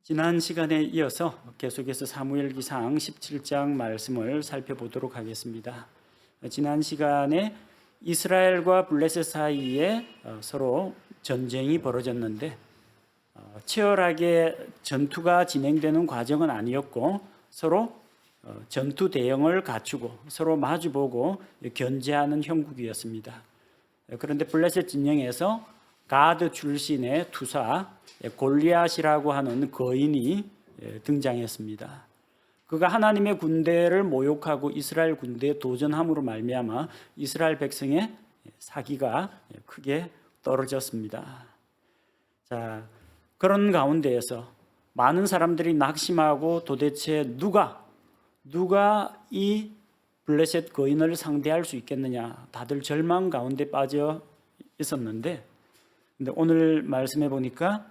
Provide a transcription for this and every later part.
지난 시간에 이어서 계속해서 사무엘기상 17장 말씀을 살펴보도록 하겠습니다. 지난 시간에 이스라엘과 블레셋 사이에 서로 전쟁이 벌어졌는데 치열하게 전투가 진행되는 과정은 아니었고 서로 전투 대응을 갖추고 서로 마주보고 견제하는 형국이었습니다. 그런데 블레셋 진영에서 가드 출신의 투사 골리앗이라고 하는 거인이 등장했습니다. 그가 하나님의 군대를 모욕하고 이스라엘 군대에 도전함으로 말미암아 이스라엘 백성의 사기가 크게 떨어졌습니다. 자, 그런 가운데에서 많은 사람들이 낙심하고 도대체 누가 이 블레셋 거인을 상대할 수 있겠느냐, 다들 절망 가운데 빠져 있었는데, 근데 오늘 말씀해 보니까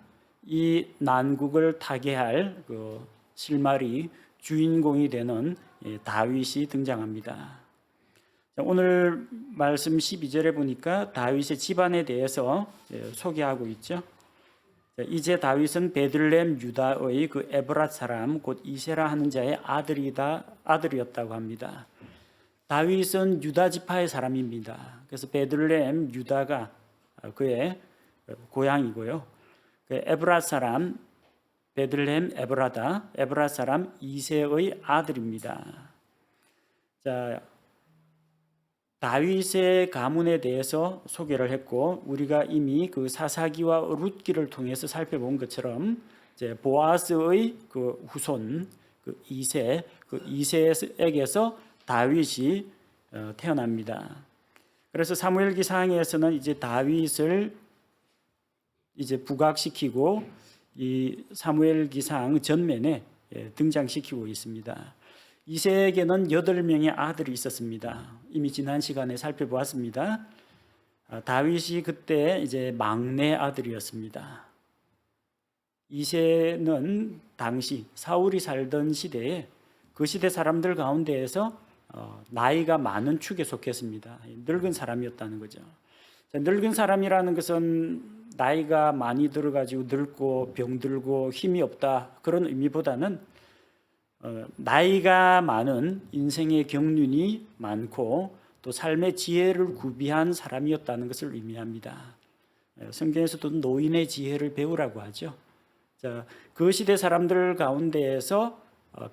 이 난국을 타개할 그 실마리 주인공이 되는 다윗이 등장합니다. 오늘 말씀 12절에 보니까 다윗의 집안에 대해서 소개하고 있죠. 이제 다윗은 베들레헴 유다의 그 에브랏 사람 곧 이세라 하는 자의 아들이었다고 합니다. 다윗은 유다 지파의 사람입니다. 그래서 베들레헴 유다가 그의 고향이고요. 그 에브랏 사람 베들레헴 에브랏 사람 이새의 아들입니다. 자, 다윗의 가문에 대해서 소개를 했고 우리가 이미 그 사사기와 룻기를 통해서 살펴본 것처럼 이제 보아스의 그 후손 그 이새에게서 다윗이 태어납니다. 그래서 사무엘기상에서는 이제 다윗을 이제 부각시키고 이 사무엘기상 전면에 등장시키고 있습니다. 이새에게는 8명의 아들이 있었습니다. 이미 지난 시간에 살펴보았습니다. 다윗이 그때 이제 막내 아들이었습니다. 이새는 당시 사울이 살던 시대에 그 시대 사람들 가운데에서 나이가 많은 축에 속했습니다. 늙은 사람이었다는 거죠. 늙은 사람이라는 것은 나이가 많이 들어가지고 늙고 병들고 힘이 없다 그런 의미보다는 나이가 많은 인생의 경륜이 많고 또 삶의 지혜를 구비한 사람이었다는 것을 의미합니다. 성경에서도 노인의 지혜를 배우라고 하죠. 자, 그 시대 사람들 가운데에서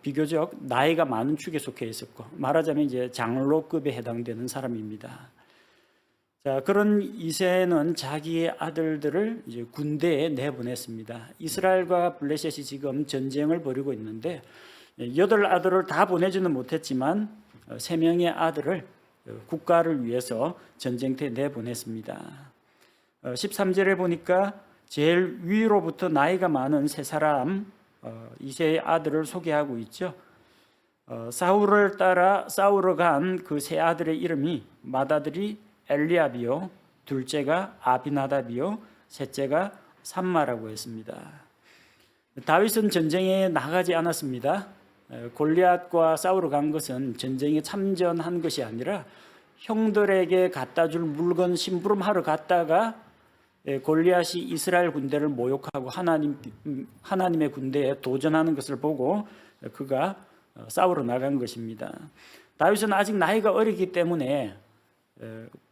비교적 나이가 많은 축에 속해 있었고 말하자면 이제 장로급에 해당되는 사람입니다. 자, 그런 이새는 자기의 아들들을 이제 군대에 내보냈습니다. 이스라엘과 블레셋이 지금 전쟁을 벌이고 있는데 8 아들을 다 보내지는 못했지만 3명의 아들을 국가를 위해서 전쟁터에 내보냈습니다. 13절에 보니까 제일 위로부터 나이가 많은 3사람 이새의 아들을 소개하고 있죠. 사울을 따라 싸우러 간 그 3 아들의 이름이 맏아들이 엘리압이요, 둘째가 아비나답이요, 셋째가 삼마라고 했습니다. 다윗은 전쟁에 나가지 않았습니다. 골리앗과 싸우러 간 것은 전쟁에 참전한 것이 아니라 형들에게 갖다 줄 물건 심부름하러 갔다가 골리앗이 이스라엘 군대를 모욕하고 하나님의 군대에 도전하는 것을 보고 그가 싸우러 나간 것입니다. 다윗은 아직 나이가 어리기 때문에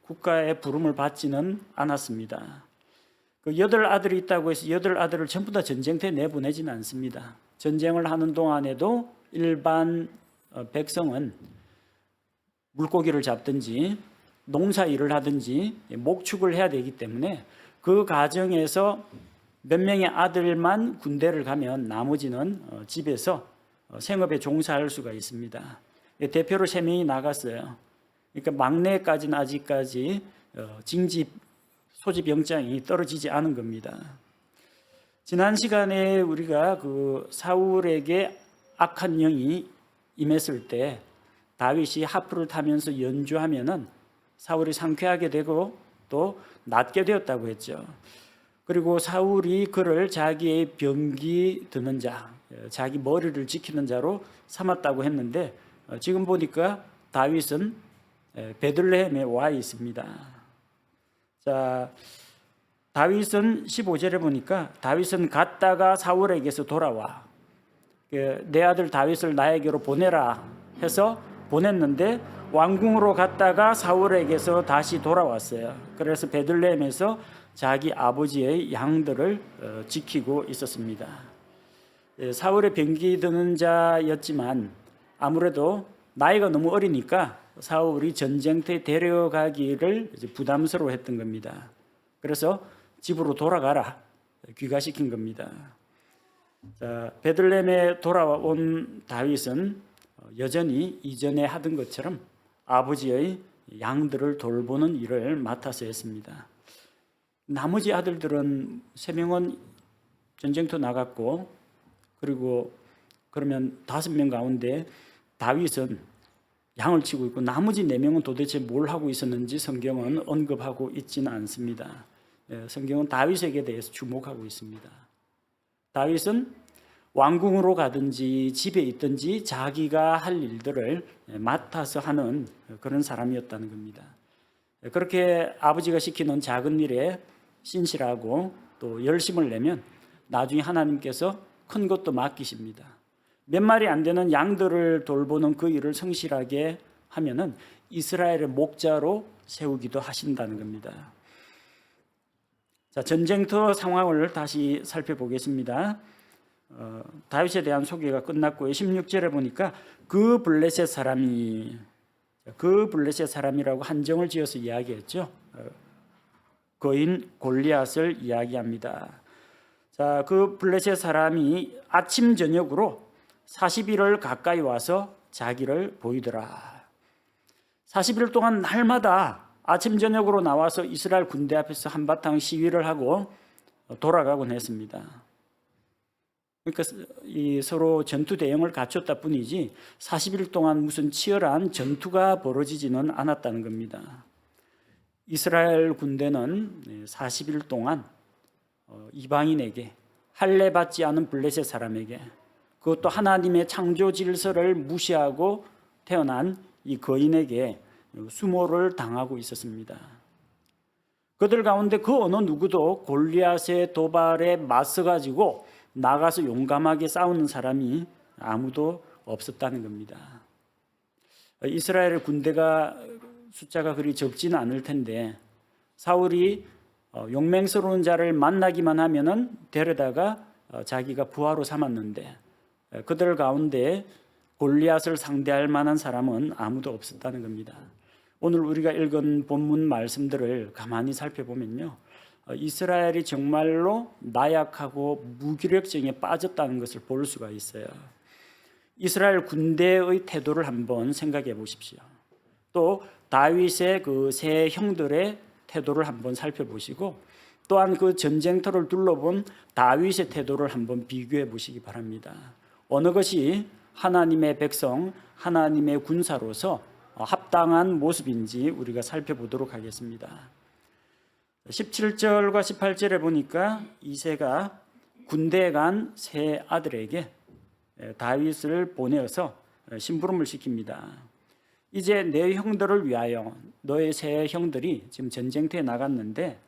국가의 부름을 받지는 않았습니다. 그 8 아들이 있다고 해서 8 아들을 전부 다 전쟁터에 내보내지는 않습니다. 전쟁을 하는 동안에도 일반 백성은 물고기를 잡든지 농사 일을 하든지 목축을 해야 되기 때문에 그 과정에서 몇 명의 아들만 군대를 가면 나머지는 집에서 생업에 종사할 수가 있습니다. 대표로 3명이 나갔어요. 그러니까 막내까지는 아직까지 징집 소집 영장이 떨어지지 않은 겁니다. 지난 시간에 우리가 그 사울에게 악한 영이 임했을 때 다윗이 하프를 타면서 연주하면은 사울이 상쾌하게 되고 또 낫게 되었다고 했죠. 그리고 사울이 그를 자기의 병기 드는 자, 자기 머리를 지키는 자로 삼았다고 했는데 지금 보니까 다윗은 베들레헴에 와 있습니다. 자, 다윗은 15절에 보니까 다윗은 갔다가 사울에게서 돌아와. 내 아들 다윗을 나에게로 보내라 해서 보냈는데 왕궁으로 갔다가 사울에게서 다시 돌아왔어요. 그래서 베들레헴에서 자기 아버지의 양들을 지키고 있었습니다. 사울의 병기 드는 자였지만 아무래도 나이가 너무 어리니까 사울이 전쟁터에 데려가기를 부담스러워했던 겁니다. 그래서 집으로 돌아가라 귀가시킨 겁니다. 자, 베들레헴에 돌아온 다윗은 여전히 이전에 하던 것처럼 아버지의 양들을 돌보는 일을 맡아서 했습니다. 나머지 아들들은 3명은 전쟁터 나갔고, 그리고 그러면 5명 가운데 다윗은 양을 치고 있고 나머지 4명은 도대체 뭘 하고 있었는지 성경은 언급하고 있지는 않습니다. 성경은 다윗에게 대해서 주목하고 있습니다. 다윗은 왕궁으로 가든지 집에 있든지 자기가 할 일들을 맡아서 하는 그런 사람이었다는 겁니다. 그렇게 아버지가 시키는 작은 일에 신실하고 또 열심을 내면 나중에 하나님께서 큰 것도 맡기십니다. 몇 마리 안 되는 양들을 돌보는 그 일을 성실하게 하면은 이스라엘의 목자로 세우기도 하신다는 겁니다. 자, 전쟁터 상황을 다시 살펴보겠습니다. 다윗에 대한 소개가 끝났고요. 16절에 보니까 그 블레셋 사람이라고 한정을 지어서 이야기했죠. 거인 골리앗을 이야기합니다. 자, 그 블레셋 사람이 아침 저녁으로 40일을 가까이 와서 자기를 보이더라. 40일 동안 날마다 아침 저녁으로 나와서 이스라엘 군대 앞에서 한바탕 시위를 하고 돌아가곤 했습니다. 그러니까 이 서로 전투 대응을 갖췄다 뿐이지 40일 동안 무슨 치열한 전투가 벌어지지는 않았다는 겁니다. 이스라엘 군대는 40일 동안 이방인에게, 할례받지 않은 블레셋 사람에게, 그것도 하나님의 창조 질서를 무시하고 태어난 이 거인에게 수모를 당하고 있었습니다. 그들 가운데 그 어느 누구도 골리앗의 도발에 맞서가지고 나가서 용감하게 싸우는 사람이 아무도 없었다는 겁니다. 이스라엘의 군대가 숫자가 그리 적지는 않을 텐데 사울이 용맹스러운 자를 만나기만 하면은 데려다가 자기가 부하로 삼았는데 그들 가운데 골리앗을 상대할 만한 사람은 아무도 없었다는 겁니다. 오늘 우리가 읽은 본문 말씀들을 가만히 살펴보면요, 이스라엘이 정말로 나약하고 무기력증에 빠졌다는 것을 볼 수가 있어요. 이스라엘 군대의 태도를 한번 생각해 보십시오. 또 다윗의 그 세 형들의 태도를 한번 살펴보시고 또한 그 전쟁터를 둘러본 다윗의 태도를 한번 비교해 보시기 바랍니다. 어느 것이 하나님의 백성, 하나님의 군사로서 합당한 모습인지 우리가 살펴보도록 하겠습니다. 17절과 18절에 보니까 이새가 군대에 간 세 아들에게 다윗을 보내어서 심부름을 시킵니다. 이제 내 형들을 위하여, 너의 세 형들이 지금 전쟁터에 나갔는데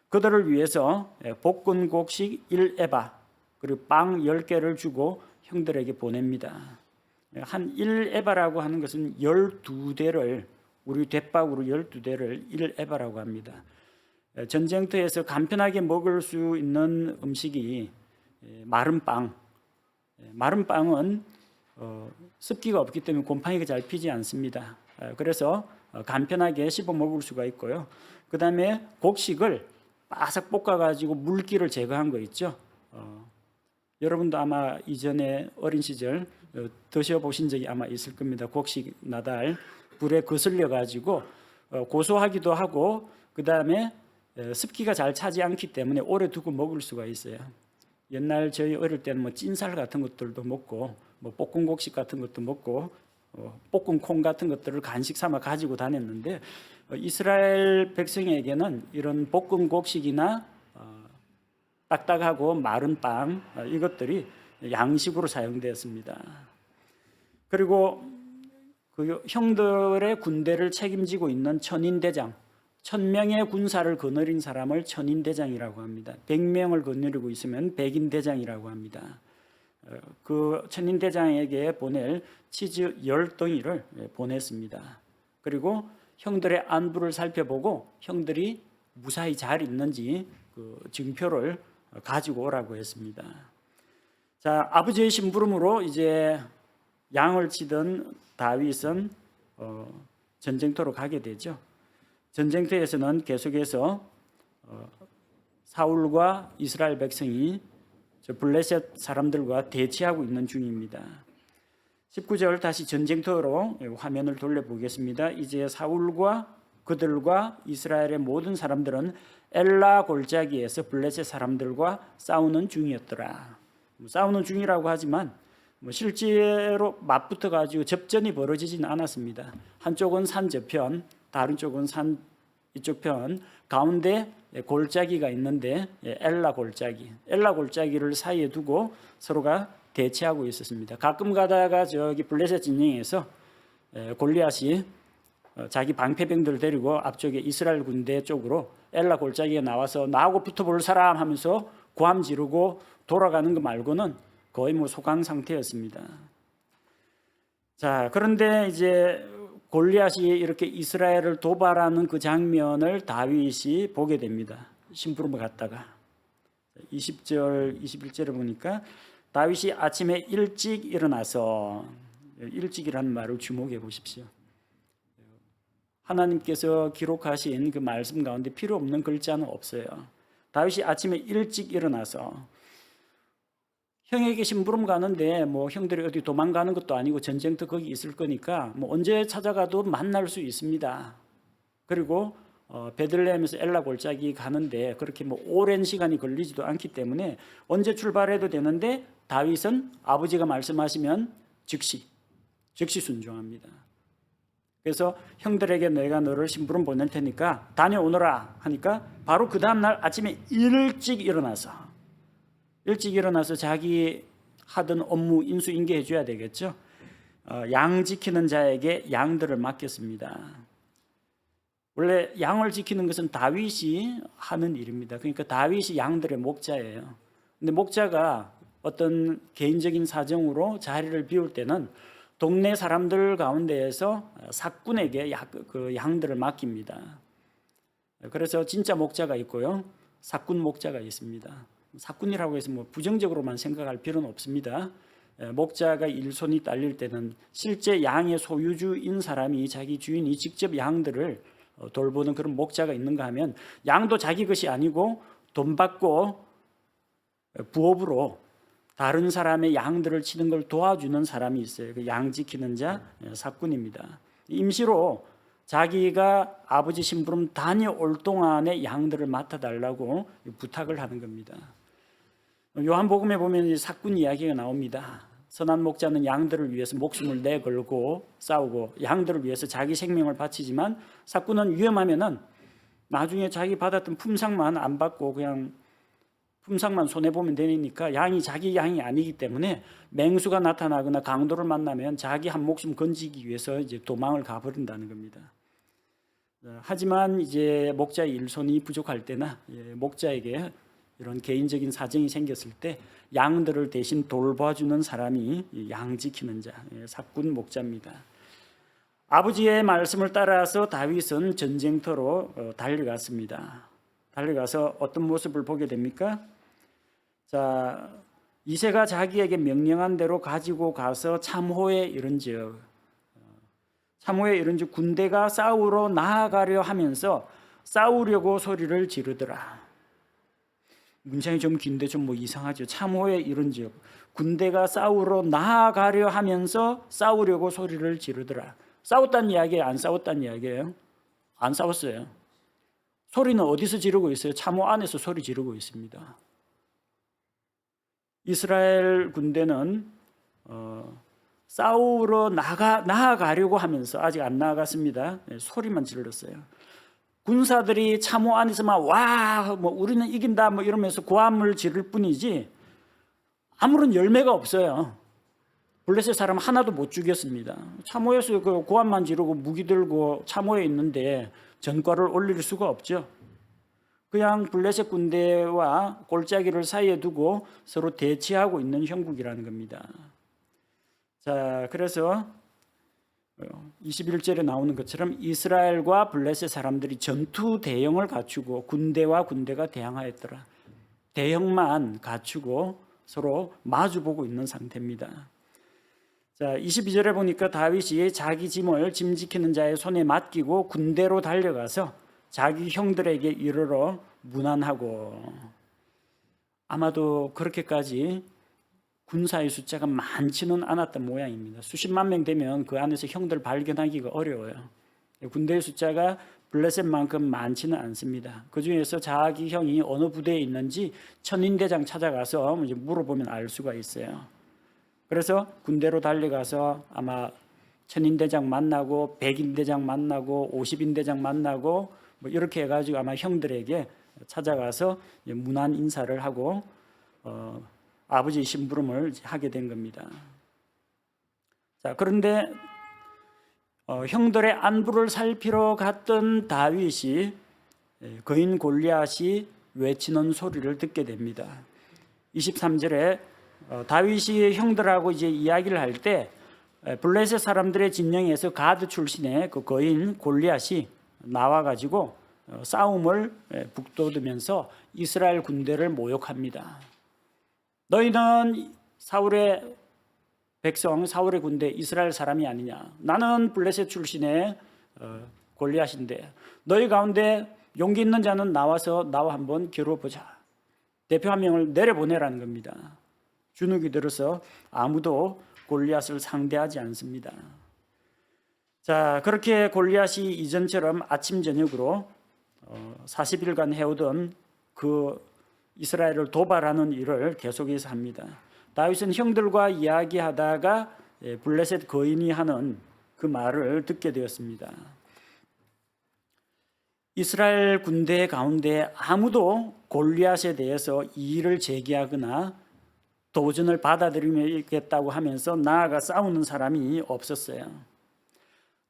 그들을 위해서 볶은 곡식 1에바 그리고 빵 10개를 주고 형들에게 보냅니다. 한 1에바라고 하는 것은 12대를, 우리 대박으로 12대를 1에바라고 합니다. 전쟁터에서 간편하게 먹을 수 있는 음식이 마른 빵. 마른 빵은 습기가 없기 때문에 곰팡이가 잘 피지 않습니다. 그래서 간편하게 씹어 먹을 수가 있고요. 그 다음에 곡식을 바삭 볶아가지고 물기를 제거한 거 있죠. 여러분도 아마 이전에 어린 시절 드셔보신 적이 아마 있을 겁니다. 곡식 나달 불에 거슬려 가지고 고소하기도 하고 그 다음에 습기가 잘 차지 않기 때문에 오래 두고 먹을 수가 있어요. 옛날 저희 어릴 때는 뭐 찐살 같은 것들도 먹고 뭐 볶은 곡식 같은 것도 먹고 볶은 콩 같은 것들을 간식 삼아 가지고 다녔는데 이스라엘 백성에게는 이런 볶은 곡식이나 딱딱하고 마른 빵 이것들이 양식으로 사용되었습니다. 그리고 그 형들의 군대를 책임지고 있는 1000명의 군사를 거느린 사람을 천인대장이라고 합니다. 100명을 거느리고 있으면 백인대장이라고 합니다. 그 천인대장에게 보낼 치즈 10덩이를 보냈습니다. 그리고 형들의 안부를 살펴보고 형들이 무사히 잘 있는지 그 증표를 가지고 오라고 했습니다. 자, 아버지의 심부름으로 이제 양을 치던 다윗은 전쟁터로 가게 되죠. 전쟁터에서는 계속해서 사울과 이스라엘 백성이 블레셋 사람들과 대치하고 있는 중입니다. 19절 다시 전쟁터로 화면을 돌려보겠습니다. 이제 사울과 그들과 이스라엘의 모든 사람들은 엘라 골짜기에서 블레셋 사람들과 싸우는 중이었더라. 싸우는 중이라고 하지만 실제로 맞붙어 가지고 접전이 벌어지지는 않았습니다. 한쪽은 산 저편, 다른 쪽은 산 이쪽 편, 가운데 골짜기가 있는데 엘라 골짜기를 사이에 두고 서로가 대치하고 있었습니다. 가끔 가다가 저기 블레셋 진영에서 골리앗이 자기 방패병들을 데리고 앞쪽에 이스라엘 군대 쪽으로 엘라 골짜기에 나와서 나하고 붙어볼 사람 하면서 고함 지르고 돌아가는 거 말고는 거의 소강 상태였습니다. 자, 그런데 이제 골리앗이 이렇게 이스라엘을 도발하는 그 장면을 다윗이 보게 됩니다. 심부름을 갔다가 20절, 21절에 보니까 다윗이 아침에 일찍 일어나서, 일찍이라는 말을 주목해 보십시오. 하나님께서 기록하신 그 말씀 가운데 필요 없는 글자는 없어요. 다윗이 아침에 일찍 일어나서 형에게 심부름 가는데 형들이 어디 도망가는 것도 아니고 전쟁터 거기 있을 거니까 언제 찾아가도 만날 수 있습니다. 그리고 베들레헴에서 엘라 골짜기 가는데 그렇게 오랜 시간이 걸리지도 않기 때문에 언제 출발해도 되는데 다윗은 아버지가 말씀하시면 즉시 순종합니다. 그래서 형들에게 내가 너를 심부름 보낼 테니까 다녀오너라 하니까 바로 그 다음날 아침에 일찍 일어나서 자기 하던 업무 인수인계해 줘야 되겠죠. 양 지키는 자에게 양들을 맡겼습니다. 원래 양을 지키는 것은 다윗이 하는 일입니다. 그러니까 다윗이 양들의 목자예요. 근데 목자가 어떤 개인적인 사정으로 자리를 비울 때는 동네 사람들 가운데에서 사꾼에게 그 양들을 맡깁니다. 그래서 진짜 목자가 있고요, 사꾼 목자가 있습니다. 사꾼이라고 해서 부정적으로만 생각할 필요는 없습니다. 목자가 일손이 딸릴 때는 실제 양의 소유주인 사람이 자기 주인이 직접 양들을 돌보는 그런 목자가 있는가 하면 양도 자기 것이 아니고 돈 받고 부업으로 다른 사람의 양들을 치는 걸 도와주는 사람이 있어요. 그 양 지키는 자, 사꾼입니다. 임시로 자기가 아버지 심부름 다녀올 동안에 양들을 맡아달라고 부탁을 하는 겁니다. 요한복음에 보면 사꾼 이야기가 나옵니다. 선한 목자는 양들을 위해서 목숨을 내걸고 싸우고 양들을 위해서 자기 생명을 바치지만 사꾼은 위험하면은 나중에 자기 받았던 품상만 안 받고 그냥 품상만 손해보면 되니까 양이 자기 양이 아니기 때문에 맹수가 나타나거나 강도를 만나면 자기 한 목숨 건지기 위해서 이제 도망을 가버린다는 겁니다. 하지만 이제 목자의 일손이 부족할 때나 목자에게 이런 개인적인 사정이 생겼을 때 양들을 대신 돌봐주는 사람이 양 지키는 자, 사꾼 목자입니다. 아버지의 말씀을 따라서 다윗은 전쟁터로 달려갔습니다. 달려가서 어떤 모습을 보게 됩니까? 자, 이새가 자기에게 명령한 대로 가지고 가서 참호에 이른즉 군대가 싸우러 나아가려 하면서 싸우려고 소리를 지르더라. 문장이 좀 긴데 좀 이상하죠. 참호에 이른즉 군대가 싸우러 나아가려 하면서 싸우려고 소리를 지르더라. 싸웠다는 이야기예요? 안 싸웠다는 이야기예요? 안 싸웠어요. 소리는 어디서 지르고 있어요? 참호 안에서 소리 지르고 있습니다. 이스라엘 군대는 싸우러 나아가려고 하면서 아직 안 나아갔습니다. 소리만 질렀어요. 군사들이 참호 안에서만 와, 우리는 이긴다 이러면서 고함을 지를 뿐이지 아무런 열매가 없어요. 블레셋 사람 하나도 못 죽였습니다. 참호에서 그 고함만 지르고 무기 들고 참호에 있는데 전과를 올릴 수가 없죠. 그냥 블레셋 군대와 골짜기를 사이에 두고 서로 대치하고 있는 형국이라는 겁니다. 자, 그래서 21절에 나오는 것처럼 이스라엘과 블레셋 사람들이 전투 대형을 갖추고 군대와 군대가 대항하였더라. 대형만 갖추고 서로 마주보고 있는 상태입니다. 자, 22절에 보니까 다윗이 자기 짐을 짐지키는 자의 손에 맡기고 군대로 달려가서 자기 형들에게 이르러 문안하고, 아마도 그렇게까지 군사의 숫자가 많지는 않았던 모양입니다. 수십만 명 되면 그 안에서 형들 발견하기가 어려워요. 군대의 숫자가 블레셋만큼 많지는 않습니다. 그 중에서 자기 형이 어느 부대에 있는지 천인대장 찾아가서 이제 물어보면 알 수가 있어요. 그래서 군대로 달려가서 아마 천인대장 만나고 백인대장 만나고 50인대장 만나고 뭐 이렇게 해가지고 아마 형들에게 찾아가서 문안 인사를 하고 아버지의 심부름을 하게 된 겁니다. 자, 그런데 형들의 안부를 살피러 갔던 다윗이 거인 골리앗이 외치는 소리를 듣게 됩니다. 23절에 다윗이 형들하고 이제 이야기를 할 때 블레셋 사람들의 진영에서 가드 출신의 그 거인 골리앗이 나와가지고 싸움을 북돋으면서 이스라엘 군대를 모욕합니다. 너희는 사울의 백성, 사울의 군대, 이스라엘 사람이 아니냐. 나는 블레셋 출신의 골리앗인데 너희 가운데 용기 있는 자는 나와서 나와 한번 겨뤄보자. 대표 한 명을 내려보내라는 겁니다. 주눅이 들어서 아무도 골리앗을 상대하지 않습니다. 자, 그렇게 골리앗이 이전처럼 아침 저녁으로 40일간 해오던 그 이스라엘을 도발하는 일을 계속해서 합니다. 다윗은 형들과 이야기하다가 블레셋 거인이 하는 그 말을 듣게 되었습니다. 이스라엘 군대 가운데 아무도 골리앗에 대해서 이의를 제기하거나 도전을 받아들이겠다고 하면서 나아가 싸우는 사람이 없었어요.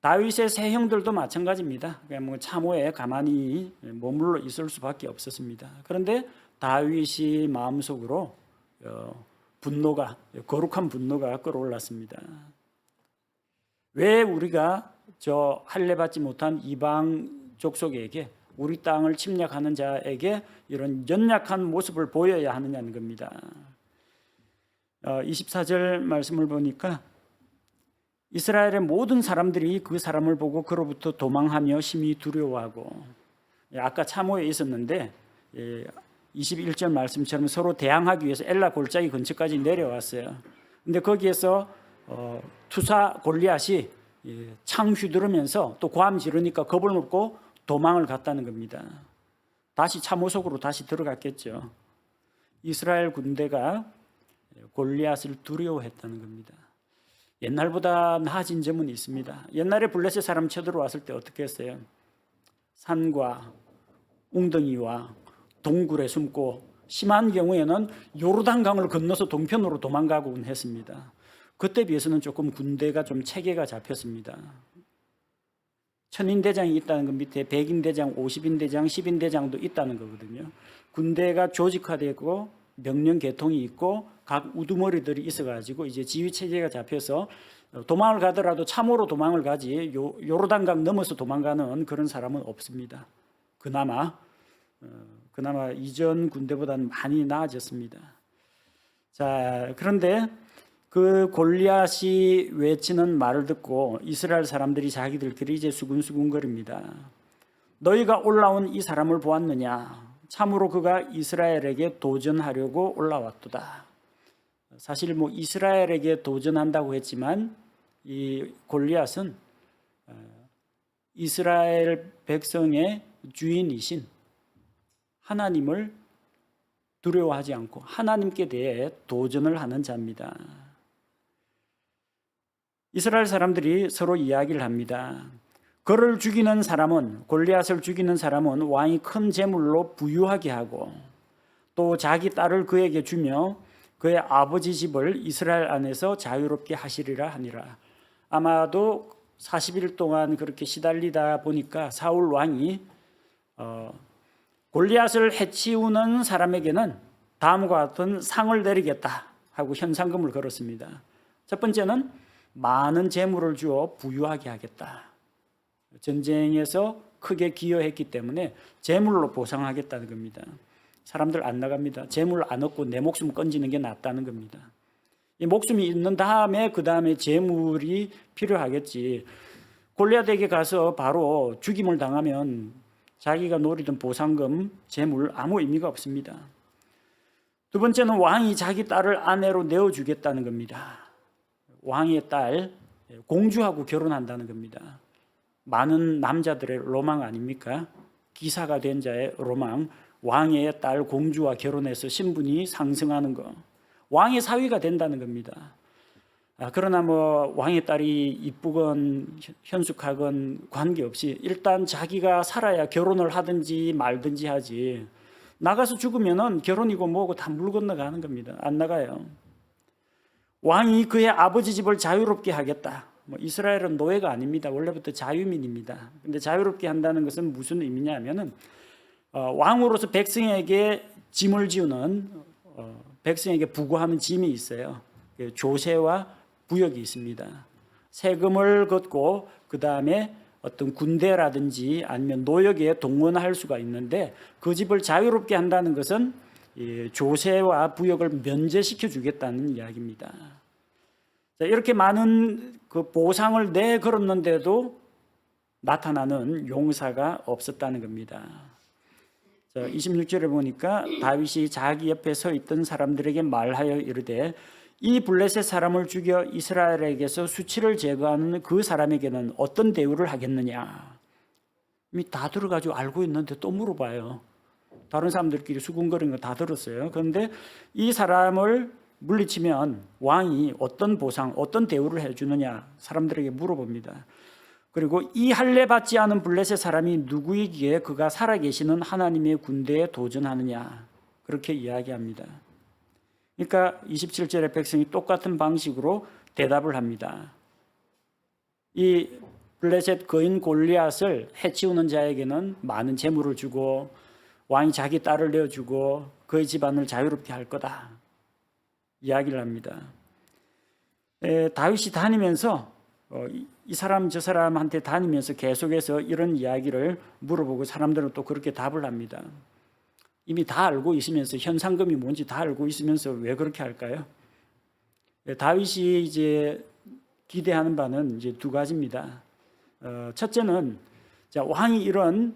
다윗의 세 형들도 마찬가지입니다. 그러니까 참호에 가만히 머물러 있을 수밖에 없었습니다. 그런데 다윗이 마음속으로 거룩한 분노가 끌어올랐습니다. 왜 우리가 저 할례받지 못한 이방 족속에게, 우리 땅을 침략하는 자에게 이런 연약한 모습을 보여야 하느냐는 겁니다. 24절 말씀을 보니까 이스라엘의 모든 사람들이 그 사람을 보고 그로부터 도망하며 심히 두려워하고, 아까 참호에 있었는데 21절 말씀처럼 서로 대항하기 위해서 엘라 골짜기 근처까지 내려왔어요. 근데 거기에서 투사 골리앗이 창 휘두르면서 또 고함 지르니까 겁을 먹고 도망을 갔다는 겁니다. 다시 참호 속으로 다시 들어갔겠죠. 이스라엘 군대가 골리앗을 두려워했다는 겁니다. 옛날보다 나아진 점은 있습니다. 옛날에 블레셋 사람 쳐들어왔을 때 어떻게 했어요? 산과 웅덩이와 동굴에 숨고 심한 경우에는 요르단강을 건너서 동편으로 도망가곤 했습니다. 그때 비해서는 조금 군대가 좀 체계가 잡혔습니다. 천인대장이 있다는 것 밑에 백인대장, 50인대장, 10인대장도 있다는 거거든요. 군대가 조직화되고 명령 계통이 있고 각 우두머리들이 있어가지고 이제 지휘 체계가 잡혀서 도망을 가더라도 참호로 도망을 가지 요르단강 넘어서 도망가는 그런 사람은 없습니다. 그나마 이전 군대보다는 많이 나아졌습니다. 자, 그런데 그 골리앗이 외치는 말을 듣고 이스라엘 사람들이 자기들끼리 이제 수근수근거립니다. 너희가 올라온 이 사람을 보았느냐? 참으로 그가 이스라엘에게 도전하려고 올라왔도다. 사실 뭐 이스라엘에게 도전한다고 했지만 이 골리앗은 이스라엘 백성의 주인이신 하나님을 두려워하지 않고 하나님께 대해 도전을 하는 자입니다. 이스라엘 사람들이 서로 이야기를 합니다. 그를 죽이는 사람은, 골리앗을 죽이는 사람은 왕이 큰 재물로 부유하게 하고 또 자기 딸을 그에게 주며 그의 아버지 집을 이스라엘 안에서 자유롭게 하시리라 하니라. 아마도 40일 동안 그렇게 시달리다 보니까 사울 왕이 골리앗을 해치우는 사람에게는 다음과 같은 상을 내리겠다 하고 현상금을 걸었습니다. 첫 번째는 많은 재물을 주어 부유하게 하겠다. 전쟁에서 크게 기여했기 때문에 재물로 보상하겠다는 겁니다. 사람들 안 나갑니다. 재물 안 얻고 내 목숨 건지는 게 낫다는 겁니다. 이 목숨이 있는 다음에 그 다음에 재물이 필요하겠지. 골리앗에게 가서 바로 죽임을 당하면 자기가 노리던 보상금, 재물 아무 의미가 없습니다. 두 번째는 왕이 자기 딸을 아내로 내어주겠다는 겁니다. 왕의 딸, 공주하고 결혼한다는 겁니다. 많은 남자들의 로망 아닙니까? 기사가 된 자의 로망, 왕의 딸 공주와 결혼해서 신분이 상승하는 거, 왕의 사위가 된다는 겁니다. 그러나 뭐 왕의 딸이 이쁘건 현숙하건 관계없이 일단 자기가 살아야 결혼을 하든지 말든지 하지, 나가서 죽으면은 결혼이고 뭐고 다 물 건너가는 겁니다. 안 나가요. 왕이 그의 아버지 집을 자유롭게 하겠다. 이스라엘은 노예가 아닙니다. 원래부터 자유민입니다. 근데 자유롭게 한다는 것은 무슨 의미냐면은 왕으로서 백성에게 짐을 지우는, 백성에게 부과하는 짐이 있어요. 조세와 부역이 있습니다. 세금을 걷고 그 다음에 어떤 군대라든지 아니면 노역에 동원할 수가 있는데, 그 집을 자유롭게 한다는 것은 조세와 부역을 면제시켜 주겠다는 이야기입니다. 이렇게 많은 그 보상을 내걸었는데도 나타나는 용사가 없었다는 겁니다. 26절에 보니까 다윗이 자기 옆에 서 있던 사람들에게 말하여 이르되 이 블레셋 사람을 죽여 이스라엘에게서 수치를 제거하는 그 사람에게는 어떤 대우를 하겠느냐. 이미 다 들어가지고 알고 있는데 또 물어봐요. 다른 사람들끼리 수군거리는 거 다 들었어요. 그런데 이 사람을 물리치면 왕이 어떤 보상, 어떤 대우를 해주느냐 사람들에게 물어봅니다. 그리고 이 할례 받지 않은 블레셋 사람이 누구이기에 그가 살아계시는 하나님의 군대에 도전하느냐, 그렇게 이야기합니다. 그러니까 27절의 백성이 똑같은 방식으로 대답을 합니다. 이 블레셋 거인 골리앗을 해치우는 자에게는 많은 재물을 주고 왕이 자기 딸을 내어주고 그의 집안을 자유롭게 할 거다 이야기를 합니다. 다윗이 다니면서 이 사람 저 사람한테 다니면서 계속해서 이런 이야기를 물어보고 사람들은 또 그렇게 답을 합니다. 이미 다 알고 있으면서, 현상금이 뭔지 다 알고 있으면서 왜 그렇게 할까요? 다윗이 이제 기대하는 바는 이제 두 가지입니다. 첫째는 왕이 이런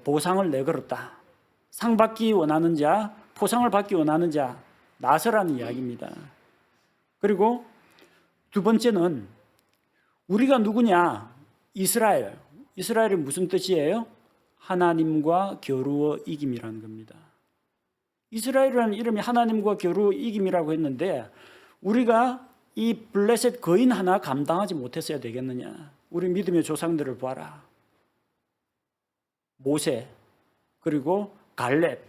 보상을 내걸었다. 상 받기 원하는 자, 포상을 받기 원하는 자 나서라는 이야기입니다. 그리고 두 번째는 우리가 누구냐? 이스라엘. 이스라엘이 무슨 뜻이에요? 하나님과 겨루어 이김이라는 겁니다. 이스라엘이라는 이름이 하나님과 겨루어 이김이라고 했는데 우리가 이 블레셋 거인 하나 감당하지 못했어야 되겠느냐? 우리 믿음의 조상들을 봐라. 모세, 그리고 갈렙,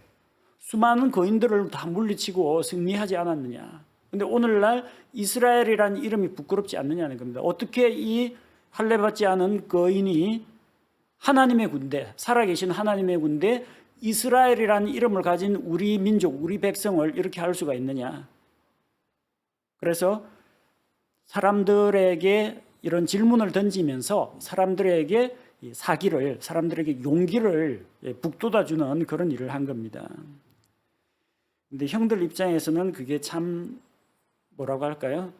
수많은 거인들을 다 물리치고 승리하지 않았느냐? 근데 오늘날 이스라엘이라는 이름이 부끄럽지 않느냐는 겁니다. 어떻게 이 할례 받지 않은 거인이 하나님의 군대, 살아계신 하나님의 군대, 이스라엘이라는 이름을 가진 우리 민족, 우리 백성을 이렇게 할 수가 있느냐? 그래서 사람들에게 이런 질문을 던지면서 사람들에게 사기를, 사람들에게 용기를 북돋아주는 그런 일을 한 겁니다. 근데 형들 입장에서는 그게 참 뭐라고 할까요?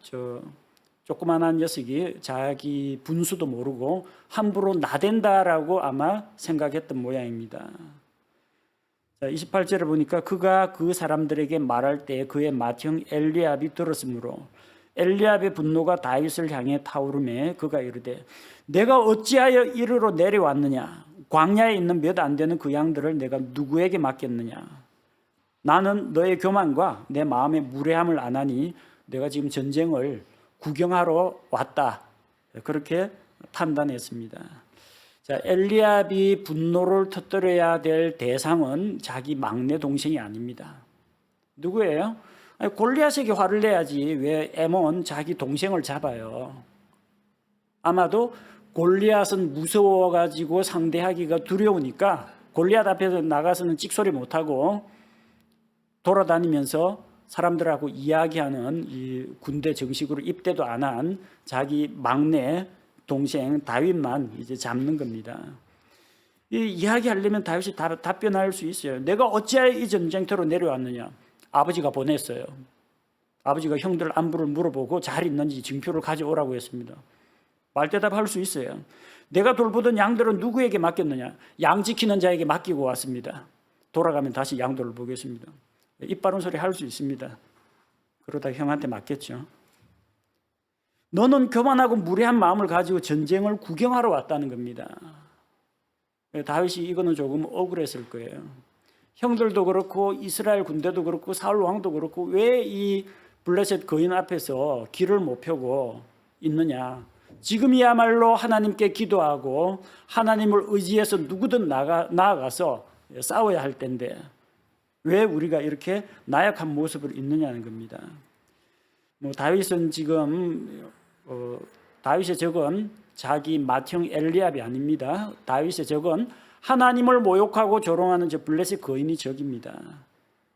조그만한 녀석이 자기 분수도 모르고 함부로 나댄다라고 아마 생각했던 모양입니다. 28절에 보니까 그가 그 사람들에게 말할 때 그의 맏형 엘리압이 들었으므로 엘리압의 분노가 다윗을 향해 타오르매 그가 이르되 내가 어찌하여 이리로 내려왔느냐? 광야에 있는 몇 안 되는 그 양들을 내가 누구에게 맡겼느냐? 나는 너의 교만과 내 마음의 무례함을 아나니 내가 지금 전쟁을 구경하러 왔다. 그렇게 판단했습니다. 자, 엘리압이 분노를 터뜨려야 될 대상은 자기 막내 동생이 아닙니다. 누구예요? 아니, 골리앗에게 화를 내야지 왜 에몬 자기 동생을 잡아요? 아마도 골리앗은 무서워가지고 상대하기가 두려우니까 골리앗 앞에서 나가서는 찍소리 못하고 돌아다니면서 사람들하고 이야기하는 이 군대 정식으로 입대도 안 한 자기 막내 동생 다윗만 이제 잡는 겁니다. 이 이야기하려면 다윗이 답변할 수 있어요. 내가 어찌하여 이 전쟁터로 내려왔느냐? 아버지가 보냈어요. 아버지가 형들 안부를 물어보고 잘 있는지 징표를 가져오라고 했습니다. 말대답할 수 있어요. 내가 돌보던 양들은 누구에게 맡겼느냐? 양 지키는 자에게 맡기고 왔습니다. 돌아가면 다시 양들을 보겠습니다. 입 바른 소리 할 수 있습니다. 그러다 형한테 맡겼죠. 너는 교만하고 무례한 마음을 가지고 전쟁을 구경하러 왔다는 겁니다. 다윗이 이거는 조금 억울했을 거예요. 형들도 그렇고 이스라엘 군대도 그렇고 사울 왕도 그렇고 왜 이 블레셋 거인 앞에서 길을 못 펴고 있느냐? 지금이야말로 하나님께 기도하고 하나님을 의지해서 누구든 나아가서 싸워야 할 텐데 왜 우리가 이렇게 나약한 모습을 있느냐는 겁니다. 다윗은 지금 다윗의 적은 자기 맏형 엘리압이 아닙니다. 다윗의 적은 하나님을 모욕하고 조롱하는 저 블레셋 거인이 적입니다.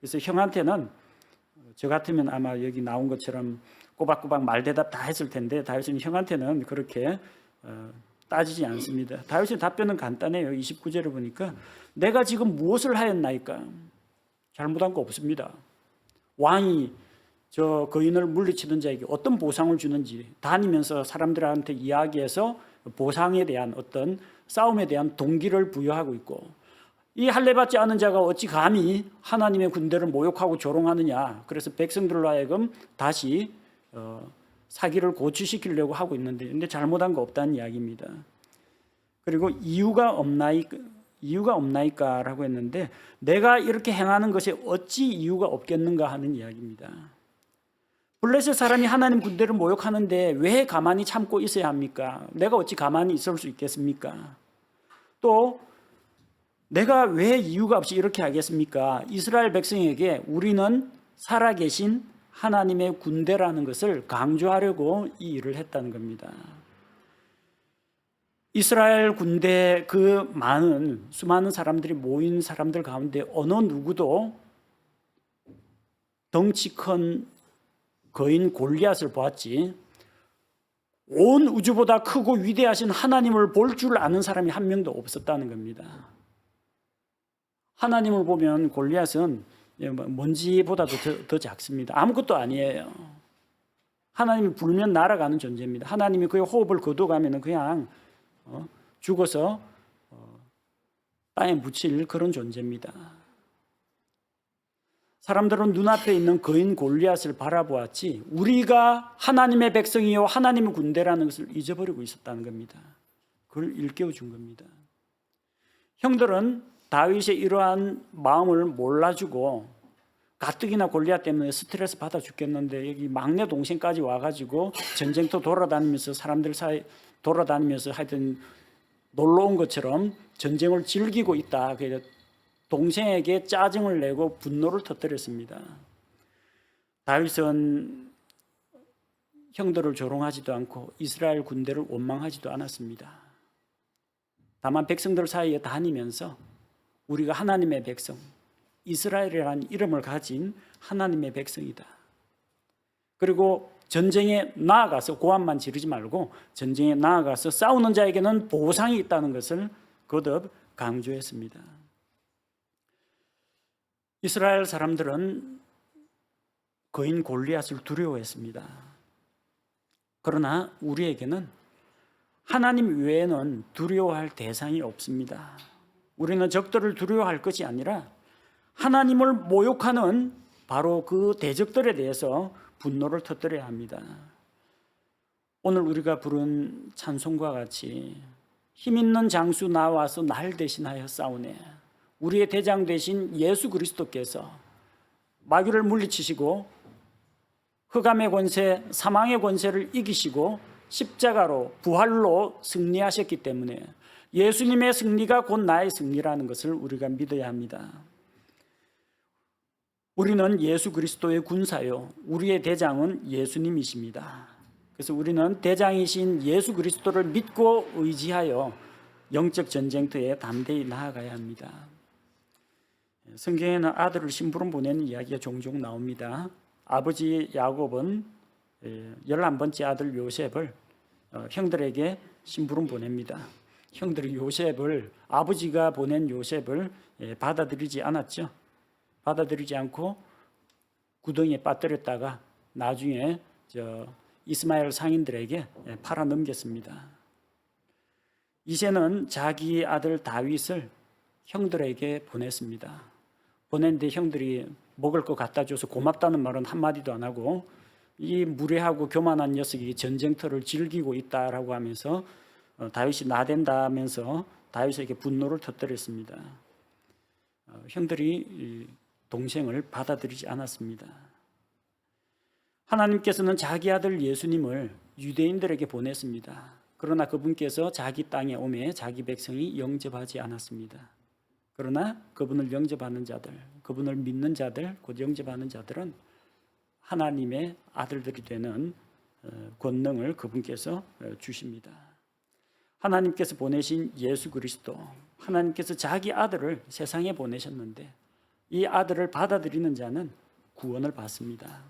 그래서 형한테는 저 같으면 아마 여기 나온 것처럼 꼬박꼬박 말대답 다 했을 텐데 다윗은 형한테는 그렇게 따지지 않습니다. 다윗의 답변은 간단해요. 29절을 보니까 내가 지금 무엇을 하였나이까? 잘못한 거 없습니다. 왕이 저 거인을 물리치던 자에게 어떤 보상을 주는지 다니면서 사람들한테 이야기해서 보상에 대한 어떤 싸움에 대한 동기를 부여하고 있고 이 할례받지 않은 자가 어찌 감히 하나님의 군대를 모욕하고 조롱하느냐. 그래서 백성들로 하여금 다시 사기를 고취시키려고 하고 있는데 근데 잘못한 거 없다는 이야기입니다. 그리고 이유가 없나이까라고 했는데 내가 이렇게 행하는 것에 어찌 이유가 없겠는가 하는 이야기입니다. 블레셋 사람이 하나님 군대를 모욕하는데 왜 가만히 참고 있어야 합니까? 내가 어찌 가만히 있을 수 있겠습니까? 또 내가 왜 이유가 없이 이렇게 하겠습니까? 이스라엘 백성에게 우리는 살아계신 하나님의 군대라는 것을 강조하려고 이 일을 했다는 겁니다. 이스라엘 군대 그 수많은 사람들이 모인 사람들 가운데 어느 누구도 덩치 큰 거인 골리앗을 보았지 온 우주보다 크고 위대하신 하나님을 볼 줄 아는 사람이 한 명도 없었다는 겁니다. 하나님을 보면 골리앗은 먼지보다도 더 작습니다. 아무것도 아니에요. 하나님이 불면 날아가는 존재입니다. 하나님이 그의 호흡을 거둬가면 그냥 죽어서 땅에 묻힐 그런 존재입니다. 사람들은 눈앞에 있는 거인 골리앗을 바라보았지 우리가 하나님의 백성이요 하나님의 군대라는 것을 잊어버리고 있었다는 겁니다. 그걸 일깨워 준 겁니다. 형들은 다윗의 이러한 마음을 몰라주고 가뜩이나 골리앗 때문에 스트레스 받아 죽겠는데 여기 막내 동생까지 와가지고 전쟁터 돌아다니면서 사람들 사이 돌아다니면서 하여튼 놀러 온 것처럼 전쟁을 즐기고 있다. 그래서 동생에게 짜증을 내고 분노를 터뜨렸습니다. 다윗은 형들을 조롱하지도 않고 이스라엘 군대를 원망하지도 않았습니다. 다만 백성들 사이에 다니면서 우리가 하나님의 백성, 이스라엘이라는 이름을 가진 하나님의 백성이다. 그리고 전쟁에 나아가서 고함만 지르지 말고 전쟁에 나아가서 싸우는 자에게는 보상이 있다는 것을 거듭 강조했습니다. 이스라엘 사람들은 거인 골리앗을 두려워했습니다. 그러나 우리에게는 하나님 외에는 두려워할 대상이 없습니다. 우리는 적들을 두려워할 것이 아니라 하나님을 모욕하는 바로 그 대적들에 대해서 분노를 터뜨려야 합니다. 오늘 우리가 부른 찬송과 같이 힘 있는 장수 나와서 날 대신하여 싸우네. 우리의 대장 되신 예수 그리스도께서 마귀를 물리치시고 흑암의 권세, 사망의 권세를 이기시고 십자가로 부활로 승리하셨기 때문에 예수님의 승리가 곧 나의 승리라는 것을 우리가 믿어야 합니다. 우리는 예수 그리스도의 군사요, 우리의 대장은 예수님이십니다. 그래서 우리는 대장이신 예수 그리스도를 믿고 의지하여 영적 전쟁터에 담대히 나아가야 합니다. 성경에는 아들을 심부름 보내는 이야기가 종종 나옵니다. 아버지 야곱은 11번째 아들 요셉을 형들에게 심부름 보냅니다. 형들이 요셉을, 아버지가 보낸 요셉을 받아들이지 않았죠. 받아들이지 않고 구덩이에 빠뜨렸다가 나중에 이스마엘 상인들에게 팔아 넘겼습니다. 이제는 자기 아들 다윗을 형들에게 보냈습니다. 보냈는데 형들이 먹을 거 갖다 줘서 고맙다는 말은 한마디도 안 하고, 이 무례하고 교만한 녀석이 전쟁터를 즐기고 있다라고 하면서 다윗이 나댄다면서 다윗에게 분노를 터뜨렸습니다. 형들이 동생을 받아들이지 않았습니다. 하나님께서는 자기 아들 예수님을 유대인들에게 보냈습니다. 그러나 그분께서 자기 땅에 오매 자기 백성이 영접하지 않았습니다. 그러나 그분을 영접하는 자들, 그분을 믿는 자들, 곧 영접하는 자들은 하나님의 아들들이 되는 권능을 그분께서 주십니다. 하나님께서 보내신 예수 그리스도, 하나님께서 자기 아들을 세상에 보내셨는데 이 아들을 받아들이는 자는 구원을 받습니다.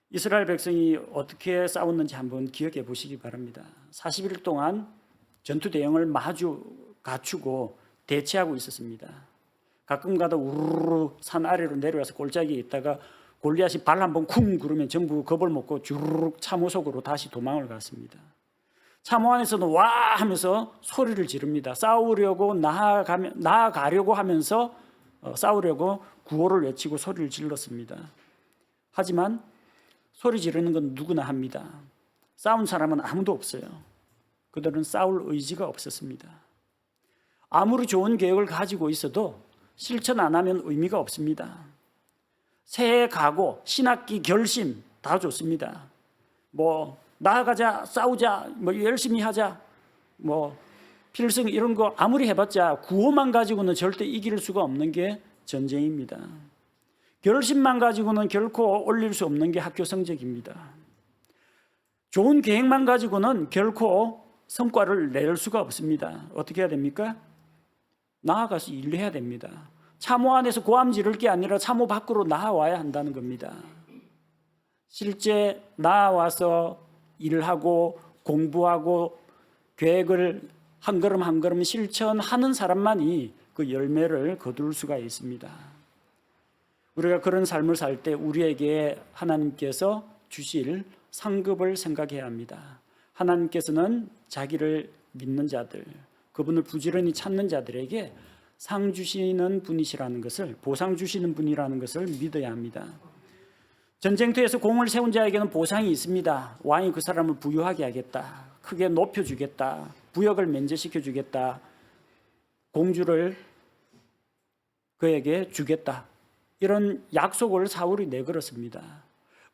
이스라엘 백성이 어떻게 싸웠는지 한번 기억해 보시기 바랍니다. 40일 동안 전투 대응을 마주 갖추고 대치하고 있었습니다. 가끔 가다 우르르 산 아래로 내려와서 골짜기에 있다가 골리앗이 발 한번 쿵 그러면 전부 겁을 먹고 주르륵 참호 속으로 다시 도망을 갔습니다. 참호 안에서는 와 하면서 소리를 지릅니다. 싸우려고 나아가려고 하면서 싸우려고 구호를 외치고 소리를 질렀습니다. 하지만 소리 지르는 건 누구나 합니다. 싸운 사람은 아무도 없어요. 그들은 싸울 의지가 없었습니다. 아무리 좋은 계획을 가지고 있어도 실천 안 하면 의미가 없습니다. 새해 각오, 신학기 결심 다 좋습니다. 나아가자, 싸우자, 열심히 하자, 필승 이런 거 아무리 해봤자 구호만 가지고는 절대 이길 수가 없는 게 전쟁입니다. 결심만 가지고는 결코 올릴 수 없는 게 학교 성적입니다. 좋은 계획만 가지고는 결코 성과를 낼 수가 없습니다. 어떻게 해야 됩니까? 나아가서 일해야 됩니다. 참호 안에서 고함 지를 게 아니라 참호 밖으로 나와야 한다는 겁니다. 실제 나와서 일하고 공부하고 계획을 한 걸음 한 걸음 실천하는 사람만이 그 열매를 거둘 수가 있습니다. 우리가 그런 삶을 살 때 우리에게 하나님께서 주실 상급을 생각해야 합니다. 하나님께서는 자기를 믿는 자들, 그분을 부지런히 찾는 자들에게 상 주시는 분이시라는 것을, 보상 주시는 분이라는 것을 믿어야 합니다. 전쟁터에서 공을 세운 자에게는 보상이 있습니다. 왕이 그 사람을 부유하게 하겠다, 크게 높여주겠다, 부역을 면제시켜 주겠다, 공주를 그에게 주겠다, 이런 약속을 사울이 내걸었습니다.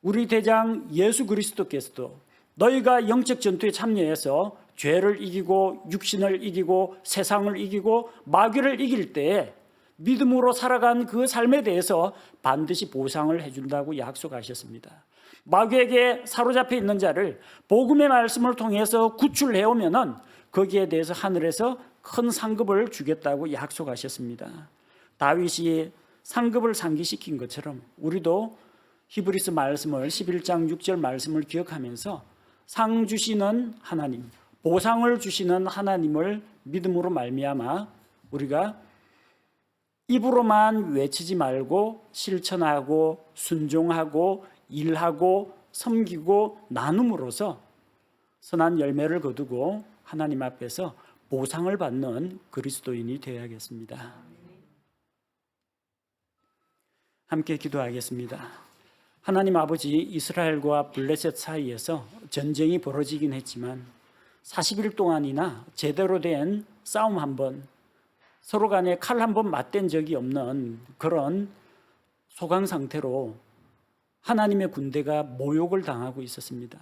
우리 대장 예수 그리스도께서도 너희가 영적 전투에 참여해서 죄를 이기고 육신을 이기고 세상을 이기고 마귀를 이길 때에 믿음으로 살아간 그 삶에 대해서 반드시 보상을 해준다고 약속하셨습니다. 마귀에게 사로잡혀 있는 자를 복음의 말씀을 통해서 구출해오면은 거기에 대해서 하늘에서 큰 상급을 주겠다고 약속하셨습니다. 다윗이 상급을 상기시킨 것처럼 우리도 히브리서 말씀을 11장 6절 말씀을 기억하면서 상 주시는 하나님, 보상을 주시는 하나님을 믿음으로 말미암아 우리가 입으로만 외치지 말고 실천하고 순종하고 일하고 섬기고 나눔으로써 선한 열매를 거두고 하나님 앞에서 보상을 받는 그리스도인이 되어야겠습니다. 함께 기도하겠습니다. 하나님 아버지, 이스라엘과 블레셋 사이에서 전쟁이 벌어지긴 했지만 40일 동안이나 제대로 된 싸움 한 번, 서로 간에 칼 한 번 맞댄 적이 없는 그런 소강 상태로 하나님의 군대가 모욕을 당하고 있었습니다.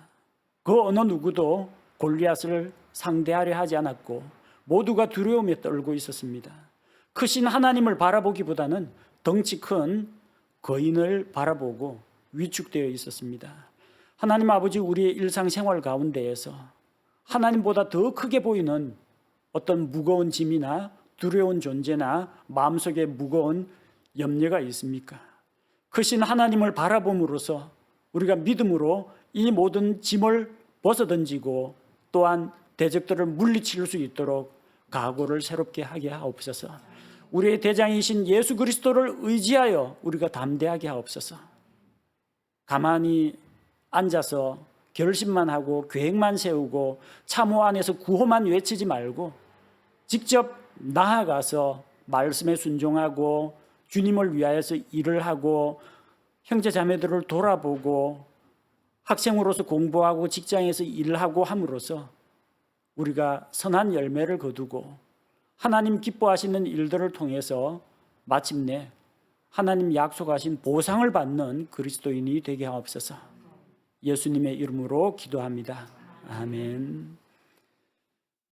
그 어느 누구도 골리앗을 상대하려 하지 않았고 모두가 두려움에 떨고 있었습니다. 크신 하나님을 바라보기보다는 덩치 큰 거인을 바라보고 위축되어 있었습니다. 하나님 아버지, 우리의 일상생활 가운데에서 하나님보다 더 크게 보이는 어떤 무거운 짐이나 두려운 존재나 마음속에 무거운 염려가 있습니까? 크신 하나님을 바라봄으로써 우리가 믿음으로 이 모든 짐을 벗어던지고 또한 대적들을 물리칠 수 있도록 각오를 새롭게 하게 하옵소서. 우리의 대장이신 예수 그리스도를 의지하여 우리가 담대하게 하옵소서. 가만히 앉아서 결심만 하고 계획만 세우고 참호 안에서 구호만 외치지 말고 직접 나아가서 말씀에 순종하고 주님을 위하여서 일을 하고 형제 자매들을 돌아보고 학생으로서 공부하고 직장에서 일을 하고 함으로써 우리가 선한 열매를 거두고 하나님 기뻐하시는 일들을 통해서 마침내 하나님 약속하신 보상을 받는 그리스도인이 되게 하옵소서. 예수님의 이름으로 기도합니다. 아멘.